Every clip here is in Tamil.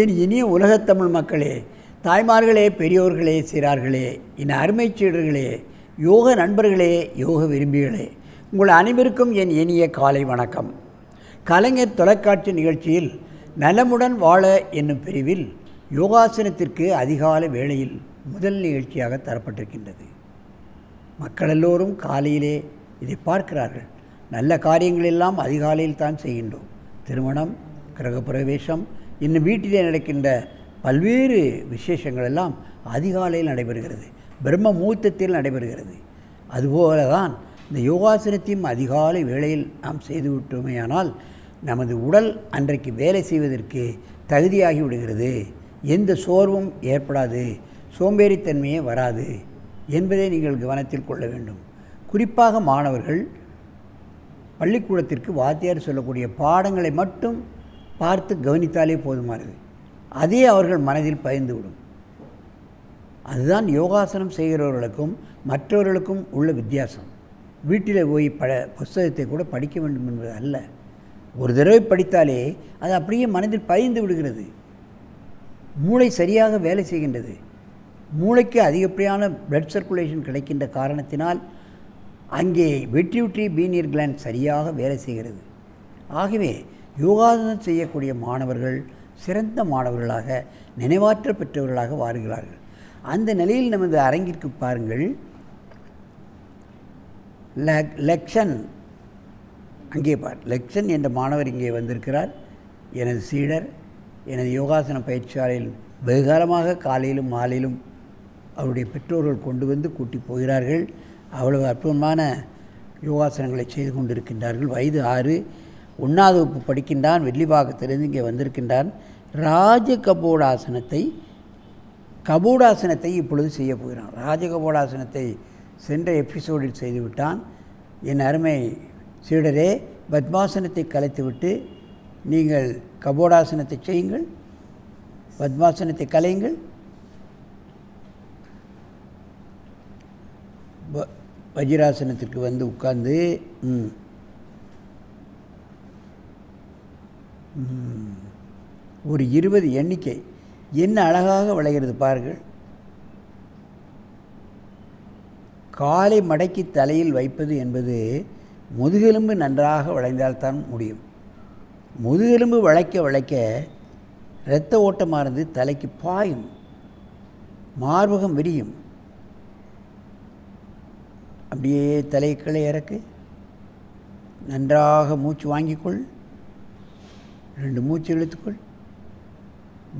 என் இனிய உலகத்தமிழ் மக்களே, தாய்மார்களே, பெரியோர்களே, சிறார்களே, என் அருமை சீடர்களே, யோக நண்பர்களே, யோக விரும்பிகளே, உங்கள் அனைவருக்கும் என் இனிய காலை வணக்கம். கலைஞர் தொலைக்காட்சி நிகழ்ச்சியில் நலமுடன் வாழ என்னும் பிரிவில் யோகாசனத்திற்கு அதிகாலை வேளையில் முதல் நிகழ்ச்சியாக தரப்பட்டிருக்கின்றது. மக்கள் எல்லோரும் காலையிலே இதை பார்க்கிறார்கள். நல்ல காரியங்களெல்லாம் அதிகாலையில் தான் செய்கின்றோம். திருமணம், கிரகப்பிரவேசம், இன்னும் வீட்டிலே நடக்கின்ற பல்வேறு விசேஷங்கள் எல்லாம் அதிகாலையில் நடைபெறுகிறது, பிரம்ம முகூர்த்தத்தில் நடைபெறுகிறது. அதுபோல தான் இந்த யோகாசனத்தையும் அதிகாலை வேளையில் நாம் செய்துவிட்டோமேயானால் நமது உடல் அன்றைக்கு வேலை செய்வதற்கு தகுதியாகி விடுகிறது. எந்த சோர்வும் ஏற்படாது, சோம்பேறித்தன்மையே வராது என்பதை நீங்கள் கவனத்தில் கொள்ள வேண்டும். குறிப்பாக மாணவர்கள் பள்ளிக்கூடத்திற்கு வாத்தியார் சொல்லக்கூடிய பாடங்களை மட்டும் பார்த்து கவனித்தாலே போதுமானது. அதே அவர்கள் மனதில் பதிந்துவிடும். அதுதான் யோகாசனம் செய்கிறவர்களுக்கும் மற்றவர்களுக்கும் உள்ள வித்தியாசம். வீட்டில் போய் புஸ்தகத்தை கூட படிக்க வேண்டும் என்பது அல்ல. ஒரு தடவை படித்தாலே அது அப்படியே மனதில் பதிந்து விடுகிறது. மூளை சரியாக வேலை செய்கின்றது. மூளைக்கு அதிகப்படியான பிளட் சர்க்குலேஷன் கிடைக்கின்ற காரணத்தினால் அங்கே வெட்ரியூட்ரி பீனியர் கிளாண்ட் சரியாக வேலை செய்கிறது. ஆகவே யோகாசனம் செய்யக்கூடிய மாணவர்கள் சிறந்த மாணவர்களாக, நினைவாற்றல் பெற்றவர்களாக வாருகிறார்கள். அந்த நிலையில் நமது அரங்கிற்கு பாருங்கள். லக்ஷன் அங்கே லக்ஷன் என்ற மாணவர் இங்கே வந்திருக்கிறார். எனது சீடர், எனது யோகாசன பயிற்சியாளரில் வெகுகாலமாக காலையிலும் மாலையிலும் அவருடைய பெற்றோர்கள் கொண்டு வந்து கூட்டி போகிறார்கள். அவ்வளவு அற்புதமான யோகாசனங்களை செய்து கொண்டிருக்கின்றார்கள். வயது 6, 1வது வகுப்பு படிக்கின்றான். வெள்ளிவாக்கத்திலிருந்து இங்கே வந்திருக்கின்றான். கபோடாசனத்தை இப்பொழுது செய்ய போகிறான். ராஜகபோடாசனத்தை சென்ற எபிசோடில் செய்துவிட்டான். என் அருமை சீடரே, பத்மாசனத்தை கலைத்துவிட்டு நீங்கள் கபோடாசனத்தை செய்யுங்கள், பத்மாசனத்தை கலையுங்கள். வஜ்ராசனத்திற்கு வந்து உட்கார்ந்து ஒரு 20 எண்ணிக்கை என்ன அழகாக விளைகிறது பாருங்கள். காலை மடக்கி தலையில் வைப்பது என்பது முதுகெலும்பு நன்றாக வளைந்தால்தான் முடியும். முதுகெலும்பு வளைக்க இரத்த ஓட்டமானது தலைக்கு பாயும், மார்பகம் விரியும். அப்படியே தலைகளை இறக்கு, நன்றாக மூச்சு வாங்கிக்கொள், 2 மூச்சு இழுத்துக்கொள்.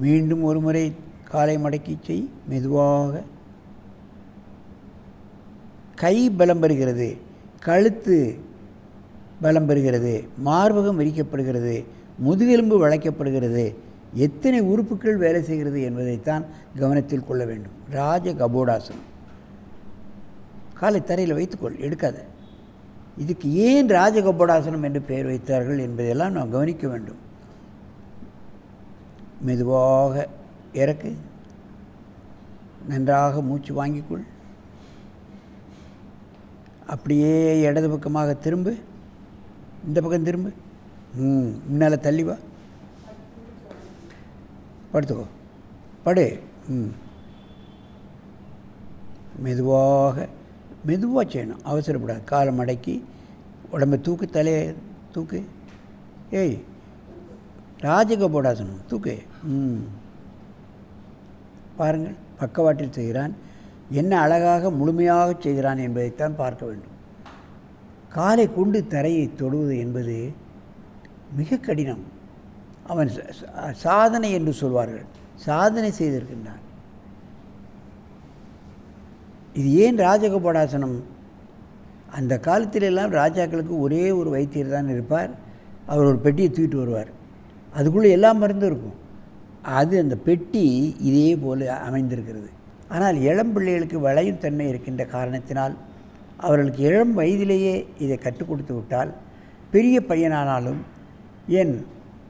மீண்டும் ஒரு முறை காலை மடக்கி செய். மெதுவாக கை பலம் பெறுகிறது, கழுத்து பலம் பெறுகிறது, மார்பகம் விரிக்கப்படுகிறது, முதுகெலும்பு வளைக்கப்படுகிறது. எத்தனை உறுப்புகள் வேலை செய்கிறது என்பதைத்தான் கவனத்தில் கொள்ள வேண்டும். ராஜ கபோடாசனம். காலை தரையில் வைத்துக்கொள், எடுக்காத. இதுக்கு ஏன் ராஜகபோடாசனம் என்று பெயர் வைத்தார்கள் என்பதையெல்லாம் நாம் கவனிக்க வேண்டும். மெதுவாக இறக்கு, நன்றாக மூச்சு வாங்கிக்கொள். அப்படியே இடது பக்கமாக திரும்பு, இந்த பக்கம் திரும்பு. முன்னால் தள்ளி வா, படுத்துக்கோ, படு. மெதுவாக செய்யணும், அவசரப்படாது. காலை மடக்கி உடம்பை தூக்கு, தலையை தூக்கு. ஏய், ராஜகபோடாசனம் தூக்கு. பாருங்கள், பக்கவாட்டில் செய்கிறான். என்ன அழகாக முழுமையாக செய்கிறான் என்பதைத்தான் பார்க்க வேண்டும். காலை கொண்டு தரையை தொடுவது என்பது மிக கடினம். அவன் சாதனை என்று சொல்வார்கள், சாதனை செய்திருக்கின்றான். இது ஏன் ராஜகபோடாசனம்? அந்த காலத்திலெல்லாம் ராஜாக்களுக்கு ஒரே ஒரு வைத்தியர் தான் இருப்பார். அவர் ஒரு பெட்டியை தூக்கிட்டு வருவார். அதுக்குள்ளே எல்லா மருந்தும் இருக்கும். அந்த பெட்டி இதே போல் அமைந்திருக்கிறது. ஆனால் இளம் பிள்ளைகளுக்கு வளையும் தன்மை இருக்கின்ற காரணத்தினால் அவர்களுக்கு இளம் வயதிலேயே இதை கற்றுக் கொடுத்து விட்டால் பெரிய பையனானாலும் என்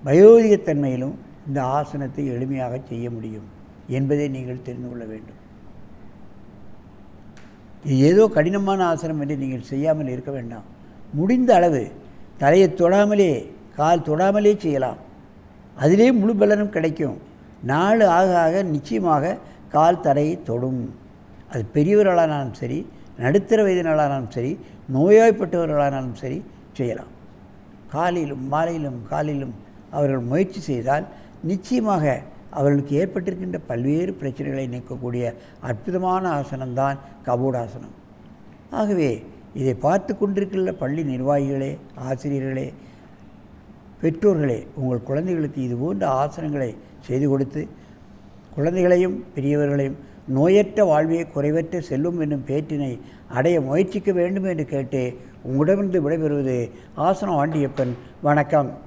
வயோதிகத்தன்மையிலும் இந்த ஆசனத்தை எளிமையாக செய்ய முடியும் என்பதை நீங்கள் தெரிந்து கொள்ள வேண்டும். இது ஏதோ கடினமான ஆசனம் என்று நீங்கள் செய்யாமல் இருக்க வேண்டாம். முடிந்த அளவு தலையை தொடாமலே, கால் தொடாமலே செய்யலாம். அதிலே முழு பலனும் கிடைக்கும். நாள் ஆக ஆக நிச்சயமாக கால் தரையை தொடும். அது பெரியவர்களானாலும் சரி, நடுத்தர வயதினர்களானாலும் சரி, நோய்வாய்ப்பட்டவர்களானாலும் சரி செய்யலாம். காலையிலும் மாலையிலும் காலையிலும் அவர்கள் முயற்சி செய்தால் நிச்சயமாக அவர்களுக்கு ஏற்பட்டிருக்கின்ற பல்வேறு பிரச்சனைகளை நீக்கக்கூடிய அற்புதமான ஆசனம்தான் கபோடாசனம். ஆகவே இதை பார்த்து கொண்டிருக்கின்ற பள்ளி நிர்வாகிகளே, ஆசிரியர்களே, பெற்றோர்களே, உங்கள் குழந்தைகளுக்கு இதுபோன்ற ஆசனங்களை செய்து கொடுத்து குழந்தைகளையும் பெரியவர்களையும் நோயற்ற வாழ்வே குறைவற்ற செல்வம் என்னும் பேற்றினை அடைய முயற்சிக்க வேண்டும் என்று கேட்டு உங்களிடமிருந்து விடைபெறுவது ஆசனம் ஆண்டியப்பன். வணக்கம்.